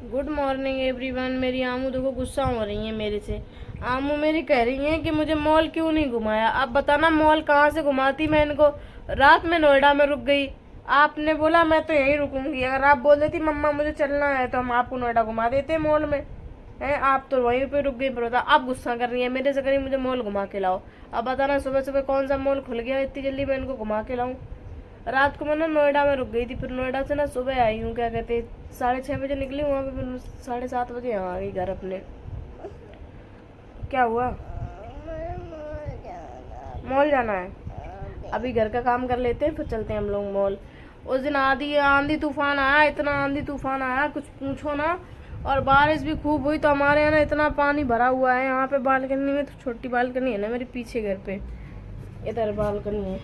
Good morning everyone. मेरी आमू देखो गुस्सा हो रही है मेरे से। आमू मेरी कह रही है कि मुझे मॉल क्यों नहीं घुमाया। अब बताना मॉल कहाँ से घुमाती मैं इनको। रात में नोएडा में रुक गई। आपने बोला मैं तो यहीं रुकूंगी। अगर आप बोल देती मम्मा मुझे चलना है तो हम आपको नोएडा घुमा देते मॉल में। है आप तो वहीं पे रुक गई। पर बता अब गुस्सा कर रही है मेरे से, करी मुझे मॉल घुमा के लाओ। अब बताना सुबह सुबह कौन सा मॉल खुल गया इतनी जल्दी मैं इनको घुमा के लाऊं। रात को मैं ना नोएडा में रुक गई थी, फिर नोएडा से ना सुबह आई हूँ, क्या कहते 6:30 बजे निकली वहाँ पे, फिर 7:30 बजे यहाँ आ गई घर अपने। क्या हुआ? मॉल जाना है। अभी घर का काम कर लेते हैं फिर चलते हैं हम लोग मॉल। उस दिन आंधी आंधी तूफान आया, इतना आंधी तूफान आया कुछ पूछो ना। और बारिश भी खूब हुई तो हमारे यहाँ ना इतना पानी भरा हुआ है। यहाँ पे बालकनी में, तो छोटी बालकनी है ना मेरे पीछे घर पे, इधर बालकनी है,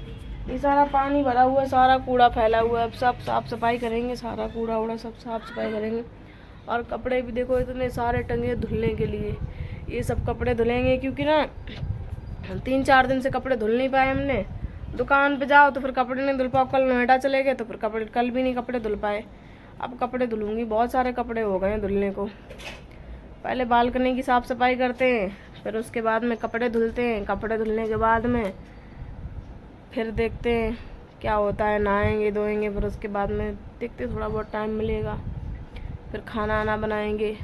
ये सारा पानी भरा हुआ है, सारा कूड़ा फैला हुआ है। अब सब साफ सफाई करेंगे, सारा कूड़ा उड़ा सब साफ सफाई करेंगे। और कपड़े भी देखो इतने सारे टंगे धुलने के लिए। ये सब कपड़े धुलेंगे क्योंकि ना 3-4 दिन से कपड़े धुल नहीं पाए हमने। दुकान पे जाओ तो फिर कपड़े नहीं धुल पाओ। कल नोएडा चले गए तो फिर कपड़े कल भी नहीं कपड़े धुल पाए। अब कपड़े धुलूंगी, बहुत सारे कपड़े हो गए हैं धुलने को। पहले बालकनी की साफ सफाई करते हैं, फिर उसके बाद में कपड़े धुलते हैं। कपड़े धुलने के बाद में फिर देखते हैं क्या होता है, नहाएंगे धोएंगे, फिर उसके बाद में देखते थोड़ा बहुत टाइम मिलेगा, फिर खाना आना बनाएंगे।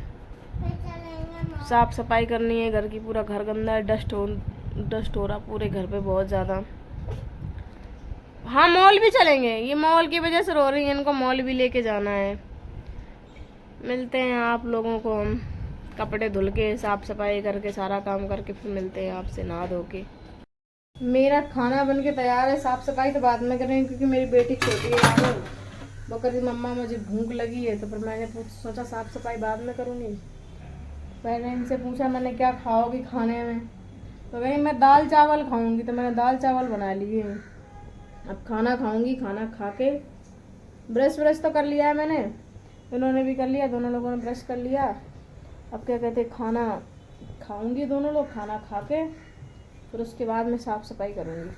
साफ सफाई करनी है घर की, पूरा घर गंदा है, डस्ट हो रहा पूरे घर पे बहुत ज़्यादा। हाँ मॉल भी चलेंगे, ये मॉल की वजह से रो रही है, इनको मॉल भी लेके जाना है। मिलते हैं आप लोगों को हम कपड़े धुल के साफ सफाई करके सारा काम करके, फिर मिलते हैं आपसे नहा धो के। मेरा खाना बन के तैयार है, साफ सफाई तो बाद में करेंगे क्योंकि मेरी बेटी छोटी है। वो कह रही मम्मा मुझे भूख लगी है, तो फिर मैंने सोचा साफ सफाई बाद में करूँगी। पहले इनसे पूछा मैंने क्या खाओगी खाने में, तो कहीं मैं दाल चावल खाऊंगी, तो मैंने दाल चावल बना लिए हैं। अब खाना खाऊंगी, खाना खा के ब्रश तो कर लिया है मैंने, इन्होंने भी कर लिया, दोनों लोगों ने ब्रश कर लिया। अब क्या कहते खाना खाऊंगी, दोनों लोग खाना खा के फिर उसके बाद में साफ सफाई करूंगी,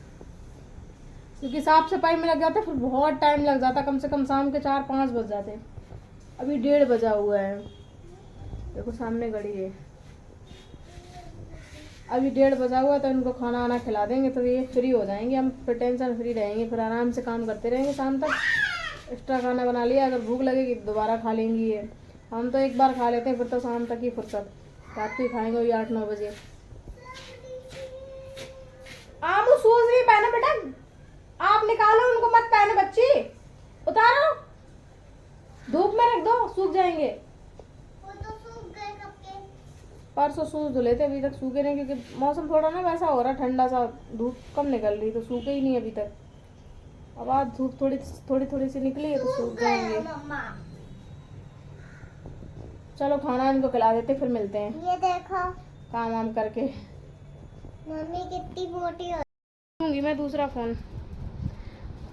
क्योंकि साफ सफाई में लग जाता फिर बहुत टाइम लग जाता, कम से कम शाम के 4-5 बज जाते। अभी 1:30 बजा हुआ है, देखो सामने घड़ी है, अभी 1:30 बजा हुआ है। तो इनको खाना आना खिला देंगे तो ये फ्री हो जाएंगे, हम फिर टेंशन फ्री रहेंगे, फिर आराम से काम करते रहेंगे शाम तक। एक्स्ट्रा खाना बना लिया, अगर भूख लगेगी तो दोबारा खा लेंगी ये। हम तो एक बार खा लेते हैं, फिर तो शाम तक ही फुर्सत, रात को ही खाएंगे वही 8-9 बजे। आमू शूज नहीं पहने बेटा, आप निकालो उनको, मत पहने बच्ची, उतारो, धूप में रख दो सूख जाएंगे। वो तो सूख गए कब के, परसों शूज धुले थे, अभी तक सूखे नहीं क्योंकि मौसम थोड़ा ना वैसा हो रहा ठंडा सा, धूप कम निकल रही तो सूखे ही नहीं अभी तक। अब आज धूप थोड़ी सी निकली है तो सूख जाएंगे। चलो खाना इनको खिला देते फिर मिलते हैं। ये देखो काम वाम करके मम्मी कितनी मोटी हो दूंगी मैं दूसरा फोन।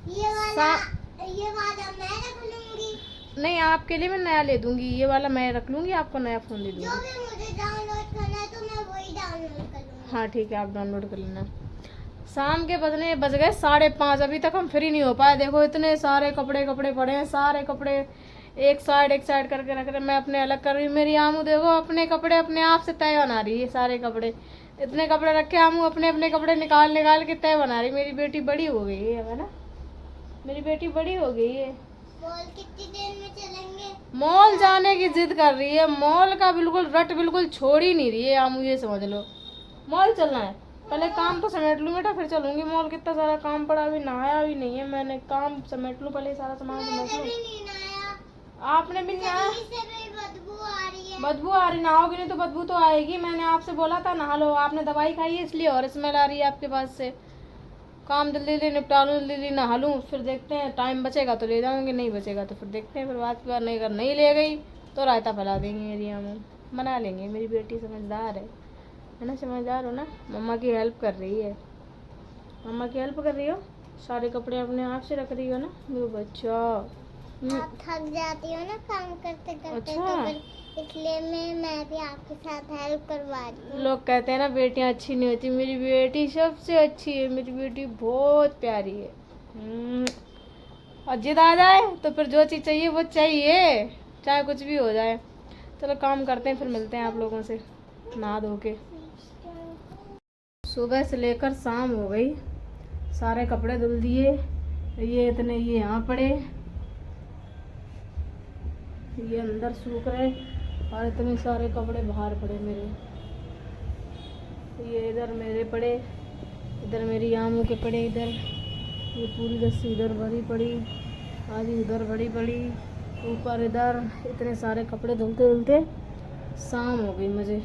ये वाला मैं रख लूंगी। नहीं आपके लिए मैं नया ले दूंगी, ये वाला मैं रख लूंगी, आपको नया फोन दे दूंगी। जो भी मुझे डाउनलोड करना है तो मैं वही डाउनलोड कर लूंगी। हाँ ठीक है आप डाउनलोड कर लेना। शाम के बज गए 5:30, अभी तक हम फ्री नहीं हो पाए। देखो इतने सारे कपड़े पड़े हैं, सारे कपड़े एक साइड करके रख रहे, मैं अपने अलग कर रही हूँ। मेरी आमू देखो अपने कपड़े अपने आप से तय बना रही है, सारे कपड़े इतने कपड़े रखे, आमू अपने अपने कपड़े निकाल के तय बना रही। मेरी बेटी बड़ी हो गई है ना, मेरी बेटी बड़ी हो गई है। मॉल कितनी देर में चलेंगे? मॉल जाने की जिद कर रही है, मॉल का बिल्कुल छोड़ ही नहीं रही है आमू, ये समझ लो। मॉल चलना है, पहले काम तो समेट लूँ बेटा फिर चलूंगी मॉल। कितना सारा काम पड़ा, अभी नहाया भी नहीं है मैंने, काम समेट लूँ पहले, सारा सामान समेट लूँ। आपने भी नहाया? बदबू आ रही, नहाओगी नहीं तो बदबू तो आएगी। मैंने आपसे बोला था नहा लो, आपने दवाई खाई है इसलिए और स्मेल आ रही है आपके पास से। काम जल्दी निपटा लूँ, जल्दी नहा लूँ, फिर देखते हैं टाइम बचेगा तो ले जाऊँगी, नहीं बचेगा तो फिर देखते हैं, फिर बात की बात नहीं, अगर नहीं ले गई तो रायता फैला देंगे मेरी आमू, मना लेंगे। मेरी बेटी समझदार है ना, समझदार हो ना। मम्मा की हेल्प कर रही है, मम्मा की हेल्प कर रही हो, सारे कपड़े अपने आप से रख रही हो ना मेरे बच्चा। आप थक जाती हो ना काम करते करते। अच्छा तो फिर इसलिए मैं भी आपके साथ हेल्प करवा रही हूँ। लोग कहते हैं ना बेटियां अच्छी नहीं होती, मेरी बेटी सबसे अच्छी है, मेरी बेटी बहुत प्यारी है। और जिद आ जाए तो फिर जो चीज़ चाहिए वो चाहिए, चाहे कुछ भी हो जाए। चलो काम करते हैं, फिर मिलते हैं आप लोगों से नहा धो के। सुबह से लेकर शाम हो गई, सारे कपड़े धुल दिए, ये इतने ये यहाँ पड़े, ये अंदर सूख रहे, और इतने सारे कपड़े बाहर पड़े मेरे। ये इधर मेरे पड़े, इधर मेरी आमू के पड़े, इधर ये पूरी रस्सी इधर भरी पड़ी, आधी उधर भरी पड़ी, ऊपर इधर, इतने सारे कपड़े धुलते धुलते शाम हो गई मुझे।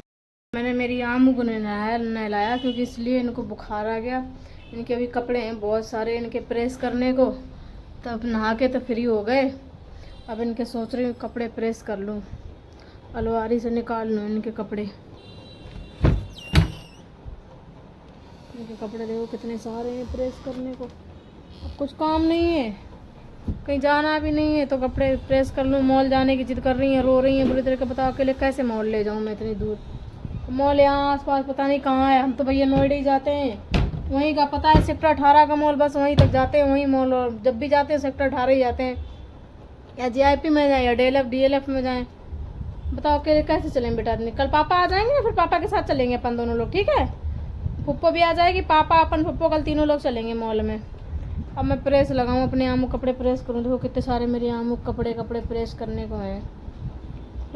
मैंने मेरी आमू को नहलाया क्योंकि इसलिए इनको बुखार आ गया। इनके अभी कपड़े हैं बहुत सारे इनके प्रेस करने को, तब नहा के तो फ्री हो गए। अब इनके सोच रही हूँ कपड़े प्रेस कर लूँ, अलमारी से निकाल लूँ इनके कपड़े। इनके कपड़े देखो कितने सारे हैं प्रेस करने को। अब कुछ काम नहीं है, कहीं जाना भी नहीं है, तो कपड़े प्रेस कर लूँ। मॉल जाने की जिद कर रही हैं, रो रही हैं बुरी तरह के। बताओ अकेले कैसे मॉल ले जाऊँ मैं इतनी दूर? मॉल यहाँ आसपास पता नहीं कहाँ है। हम तो भैया नोएडा ही जाते हैं, वहीं का पता है सेक्टर 18 का मॉल, बस वहीं तक जाते हैं, वहीं मॉल। और जब भी जाते हैं सेक्टर 18 ही जाते हैं, या जीआईपी में जाएँ या डीएलएफ में जाएँ। बताओ अकेले कैसे चलें बेटा? कल पापा आ जाएंगे ना, फिर पापा के साथ चलेंगे अपन दोनों लोग, ठीक है? पप्पो भी आ जाएगी, पापा अपन पप्पो कल तीनों लोग चलेंगे मॉल में। अब मैं प्रेस लगाऊँ, अपने आमू कपड़े प्रेस करूँ। देखो कितने सारे मेरे आमू कपड़े प्रेस करने को हैं।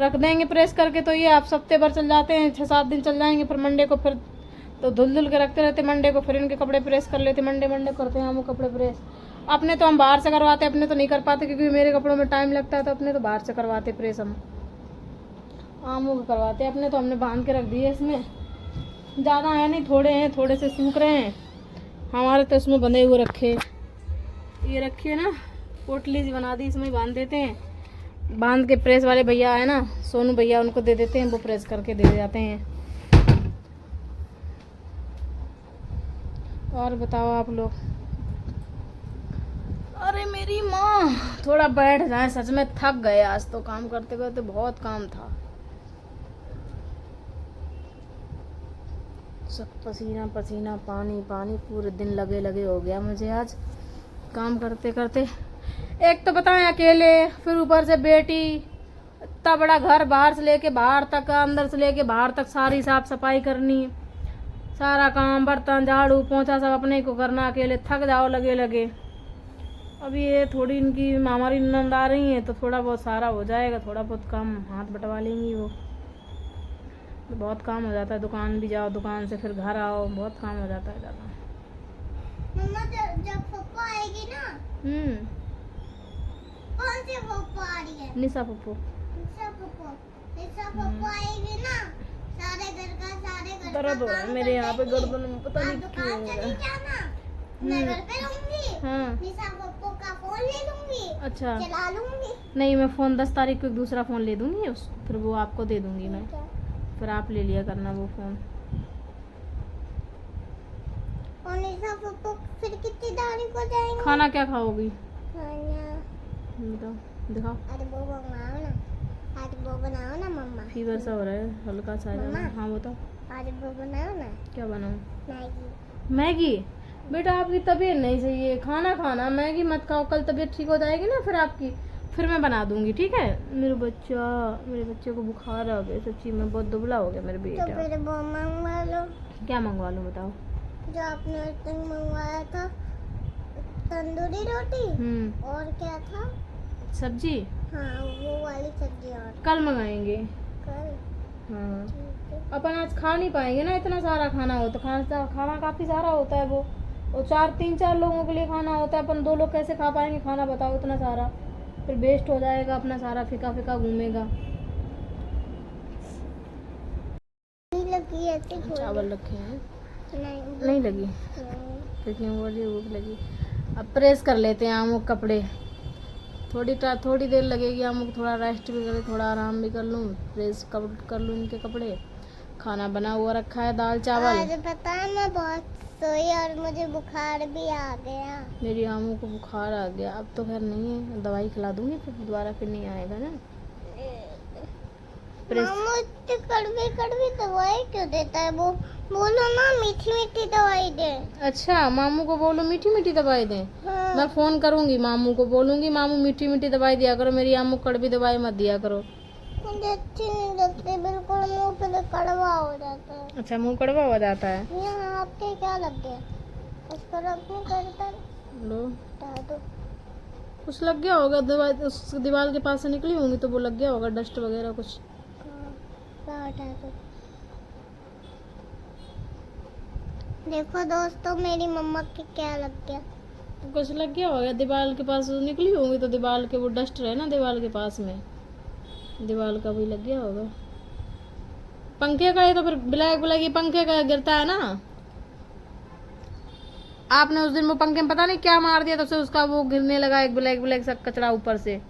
रख देंगे प्रेस करके तो ये आप हफ्ते भर चल जाते हैं, 6-7 दिन चल जाएंगे। फिर मंडे को फिर तो धुल के रखते रहते, मंडे को फिर इनके कपड़े प्रेस कर लेते। मंडे करते हैं आमू कपड़े प्रेस। अपने तो हम बाहर से करवाते, अपने तो नहीं कर पाते क्योंकि मेरे कपड़ों में टाइम लगता है, तो अपने तो बाहर से करवाते प्रेस। हम आमू को करवाते, अपने तो हमने बांध के रख दिए। इसमें ज़्यादा है नहीं, थोड़े हैं, थोड़े से सूख रहे हैं हमारे, तो इसमें बंधे हुए रखे। ये रखिए ना, पोटली सी बना दी, इसमें बांध देते हैं। बांध के प्रेस वाले भैया है ना, सोनू भैया, उनको दे देते हैं, वो प्रेस करके दे जाते हैं। और बताओ आप लोग? अरे मेरी माँ, थोड़ा बैठ जाए, सच में थक गए आज तो, काम करते करते बहुत काम था। सब पसीना पसीना, पानी पानी, पूरे दिन लगे हो गया मुझे आज काम करते करते। एक तो बताएं अकेले, फिर ऊपर से बेटी, इतना बड़ा घर, बाहर से लेके बाहर तक, अंदर से लेके बाहर तक सारी साफ सफाई करनी, सारा काम, बर्तन, झाड़ू पोंछा सब अपने को करना अकेले। थक जाओ लगे। अभी ये थोड़ी इनकी हमारी नंद आ रही है, तो थोड़ा बहुत सारा हो जाएगा, थोड़ा बहुत काम हाथ बटवा लेंगी वो। तो बहुत काम हो जाता है, दुकान भी जाओ, दुकान से फिर घर आओ, बहुत काम हो जाता है ज़्यादा। मम्मा जब पप्पा आएगी ना, कौन सी पप्पा आ रही है? निशा पप्पू आएगी ना, सारे घर दर्द हो रहा है मेरे यहाँ पे गर्दन में, पता नहीं क्यों हो रहा है। मैं घर पे रहूंगी, हाँ, निशा पप्पू का फोन ले लूंगी, अच्छा चला लूंगी। नहीं, मैं फ़ोन 10 तारीख को एक दूसरा फ़ोन ले दूंगी उसको, फिर वो आपको दे दूंगी मैं, फिर आप ले लिया करना वो फ़ोन। और निशा पप्पू फिर कितनी तारीख को जाएंगे? खाना क्या खाओगी? खाना बताओ, दिखाओ। अरे वो बनाओ ना, आज वो बनाओ ना मम्मा। फीवर सा हो रहा है हल्का सा। हाँ बताओ, आज वो बनाओ ना। क्या बनाऊँ? मैगी। बेटा आपकी तबीयत नहीं सही है, खाना मैगी मत खाओ, कल तबीयत ठीक हो जाएगी ना फिर आपकी, फिर मैं बना दूंगी, ठीक है? मेरे बच्चे को बुखार आ गया, सच्ची में बहुत दुबला हो गया मेरे बेटा। तो फिर वो मंगवा लो। क्या मंगवा लूँ बताओ? जो आपने उस दिन मंगवाया था, तंदूरी रोटी और क्या था, सब्जी। हाँ वो वाली सब्जी। और कल मंगाएंगे। कल? हाँ, ठीक है। अपन आज खा नहीं पाएंगे ना, इतना सारा खाना हो तो खाना काफ़ी सारा होता है वो, और 3-4 लोगों के लिए खाना होता है। अपन 2 लोग कैसे खा पाएंगे खाना बताओ इतना सारा? फिर वेस्ट हो जाएगा अपना, सारा फीका घूमेगा। लगी है चावल रखे हैं? नहीं लगी, क्योंकि बोलिए भूख लगी। अब प्रेस कर लेते हैं आमू कपड़े, थोड़ी देर लगेगी। आमू को थोड़ा रेस्ट भी करे, थोड़ा आराम भी कर लूँ, प्रेस कर लूँ इनके कपड़े। खाना बना हुआ रखा है, दाल चावल। आज पता है मैं बहुत सोई और मुझे बुखार भी आ गया। मेरी आमू को बुखार आ गया, अब तो खैर नहीं है, दवाई खिला दूंगी, फिर दोबारा फिर नहीं आएगा ना। मामू इतनी कड़वी दवाई क्यों देता है? वो बोलो ना मीठी दवाई दे। अच्छा, मामू को बोलो मीठी दवाई दें। हाँ। मैं फ़ोन करूंगी मामू को, बोलूंगी मामू मीठी दवाई दिया करो, मेरी आमू कड़वी दवाई मत दिया करो। मुझे अच्छी नहीं लगती, बिल्कुल मुंह पे कड़वा हो जाता है। अच्छा, मुंह कड़वा हो जाता है। यहाँ आपके क्या लग गया? उसको रख नहीं करता, लो, हटा दो। कुछ लग गया होगा, दीवार उस दीवार के पास से निकली होंगी तो वो लग गया होगा, डस्ट वगैरह कुछ। हाँ, हटा दो। देखो दोस्तों, मेरी मम्मा के क्या लग गया। कुछ लग गया होगा, दीवार के पास से निकली होंगी तो दीवार के वो डस्ट रहे ना दीवार के पास में, दीवार का भी लग गया होगा। पंखे का ये तो फिर ब्लैक ब्लैक ही पंखे का गिरता है ना। आपने उस दिन वो पंखे में पता नहीं क्या मार दिया, तो उससे उसका वो गिरने लगा, एक ब्लैक ब्लैक सा कचरा ऊपर से।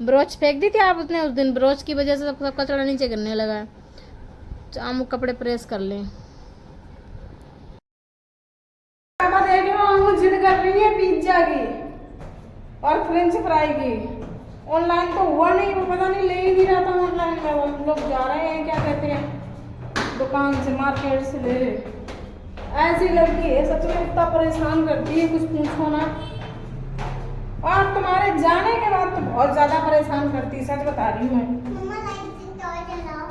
ब्रोच फेंक दी थी आप उसने उस दिन, ब्रोच की वजह से सब कचरा नीचे गिरने लगा है। हम कपड़े प्रेस कर लें। देख लो, हम जिद कर रही है पिज्जा की और फ्रेंच फ्राई की। ऑनलाइन तो हुआ नहीं, वो पता नहीं ले ही नहीं रहा था ऑनलाइन में। हम लोग जा रहे हैं, क्या कहते हैं, दुकान से, मार्केट से ले ले। ऐसी लड़की है, सच में इतना परेशान करती है, कुछ पूछो ना। और तुम्हारे जाने के बाद तो बहुत ज्यादा परेशान करती है, सच बता रही हूँ मैं। मम्मा लाइट से टॉर्च जलाओ।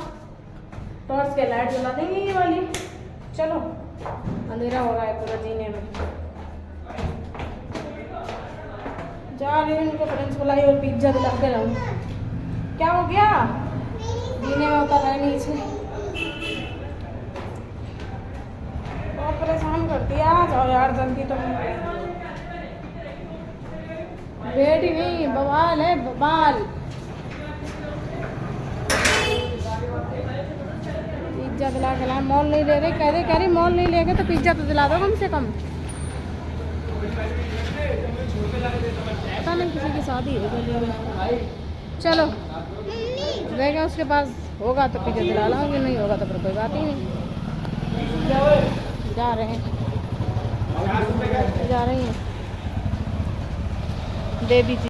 टॉर्च के लाइट जला देंगे ये वाली। चलो, अंधेरा हो रहा है पूरा जीने में। जा रही हूँ उनको फ्रेंच फ्राई और पिज्जा दिला के लाऊं। क्या हो गया? जीने में उतर रहे नीचे, बहुत परेशान करती है। आ जाओ यार जल्दी, तो वेट ही नहीं, बवाल है बवाल। पिज्जा दिला के लाए, मॉल नहीं ले रहे, कह रही मॉल नहीं ले गए तो पिज्जा तो दिला दो कम से कम। पता नहीं किसी की शादी हो गई। चलो देखें, उसके पास होगा तो पिज्जा दिला लाऊंगी, नहीं होगा तो फिर कोई बात ही नहीं। जा रही हैं बेबी।